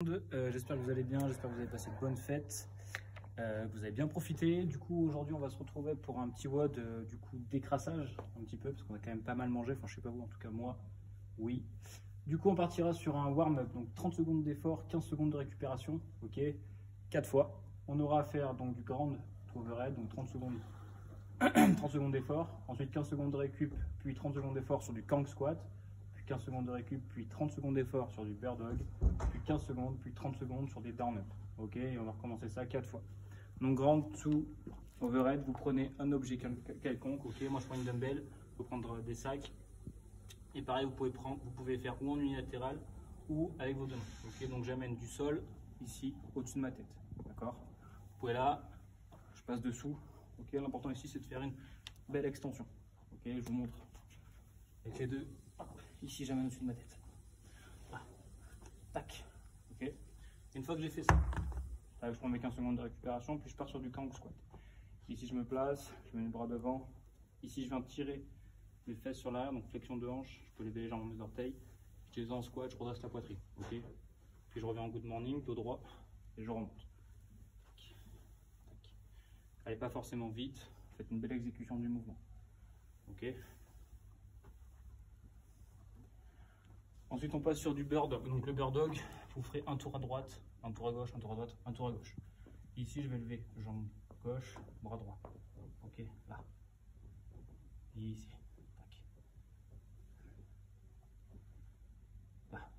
J'espère que vous allez bien, j'espère que vous avez passé de bonnes fêtes, que vous avez bien profité. Du coup, aujourd'hui, on va se retrouver pour un petit WOD du coup décrassage, un petit peu, parce qu'on a quand même pas mal mangé. Enfin, je sais pas vous, en tout cas moi, oui. Du coup, on partira sur un warm-up, donc 30 secondes d'effort, 15 secondes de récupération, ok, 4 fois. On aura à faire donc du grand overhead, donc 30 secondes, 30 secondes d'effort, ensuite 15 secondes de récup, puis 30 secondes d'effort sur du Kang squat. 15 secondes de récup, puis 30 secondes d'effort sur du bear dog, puis 15 secondes, puis 30 secondes sur des down up. Ok, et on va recommencer ça 4 fois. Donc grand to overhead, vous prenez un objet quelconque. Ok, moi je prends une dumbbell, vous pouvez prendre des sacs. Et pareil, vous pouvez faire ou en unilatéral ou avec vos deux mains. Ok, donc j'amène du sol ici au-dessus de ma tête. D'accord. Vous pouvez là, je passe dessous. Ok, l'important ici c'est de faire une belle extension. Ok, je vous montre avec les deux. Ici, j'amène au-dessus de ma tête. Là. Tac. Ok. Une fois que j'ai fait ça, là, je prends mes 15 secondes de récupération, puis je pars sur du Kang squat. Ici, je me place, je mets mes bras devant. Ici, je viens tirer mes fesses sur l'arrière, donc flexion de hanche. Je peux lever les jambes à mes orteils. Je les en squat, je redresse la poitrine. Ok. Puis je reviens en good morning, dos droit, et je remonte. Tac. Tac. Allez pas forcément vite. Faites une belle exécution du mouvement. Ok. Ensuite, on passe sur du bear dog. Donc le bear dog, vous ferez un tour à droite, un tour à gauche, un tour à droite, un tour à gauche. Ici, je vais lever jambe gauche, bras droit. Ok, là. Et ici. Tac. Là.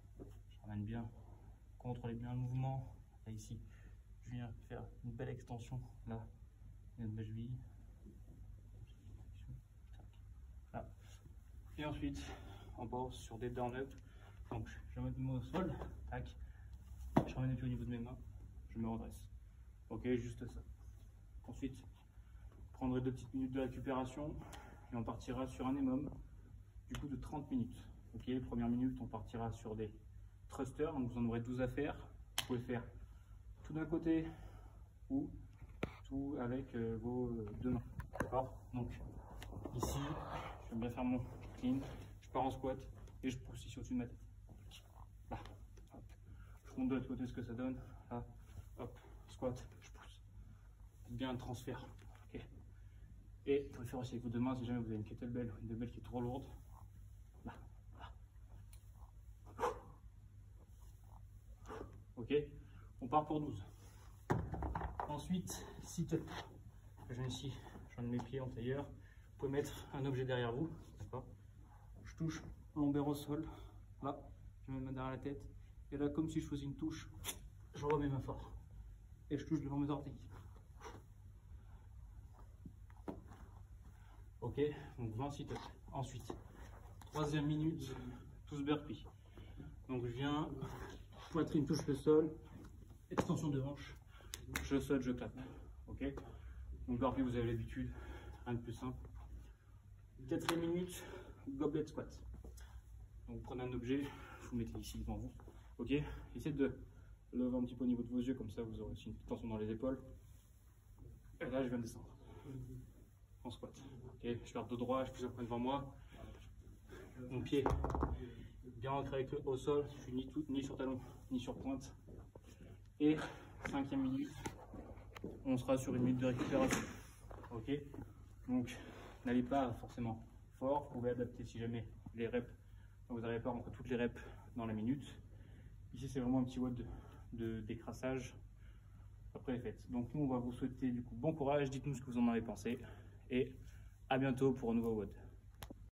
Je ramène bien, contrôlez bien le mouvement. Là, ici, je viens faire une belle extension. Là, une belle cheville. Là. Et ensuite, on passe sur des down up. Donc, je vais mettre mes mains au sol, tac, je ramène les pieds au niveau de mes mains, je me redresse. Ok, juste ça. Ensuite, je prendrai 2 petites minutes de récupération et on partira sur un EMOM du coup de 30 minutes. Ok, les premières minutes, on partira sur des thrusters, donc vous en aurez 12 à faire. Vous pouvez faire tout d'un côté ou tout avec vos deux mains. D'accord. Donc, ici, je vais bien faire mon clean, je pars en squat et je pousse ici au-dessus de ma tête. Là, hop. Je montre de l'autre côté ce que ça donne. Là, hop, squat, je pousse. Bien le transfert. Okay. Et vous pouvez faire aussi avec vos deux mains si jamais vous avez une kettlebell ou une dumbbell qui est trop lourde. Là, là. Ok, on part pour 12. Ensuite, sit-up. Je viens ici, je viens de mes pieds en tailleur. Vous pouvez mettre un objet derrière vous. D'accord. Je touche lombaire au sol. Là, je mets ma main derrière la tête. Et là, comme si je faisais une touche, je remets mes mains fort. Et je touche devant mes orteils. Ok, donc 20 sit-up. Ensuite, 3e minute, tous burpees. Donc je viens, poitrine touche le sol, extension de hanche, je saute, je clappe. Ok, donc burpee, vous avez l'habitude, rien de plus simple. 4e minute, goblet squat. Donc vous prenez un objet, vous le mettez ici devant vous. Ok, essayez de lever un petit peu au niveau de vos yeux, comme ça vous aurez aussi une petite tension dans les épaules. Et là, je viens de descendre en squat. Ok, je garde dos droit, je pousse un point devant moi. Mon pied bien ancré au sol, je suis ni sur talon ni sur pointe. Et 5e minute, on sera sur une minute de récupération. Ok, donc n'allez pas forcément fort, vous pouvez adapter si jamais les reps, vous n'arrivez pas à rentrer toutes les reps dans la minute. Ici, c'est vraiment un petit WOD de décrassage après les fêtes. Donc nous, on va vous souhaiter du coup bon courage, dites-nous ce que vous en avez pensé et à bientôt pour un nouveau WOD.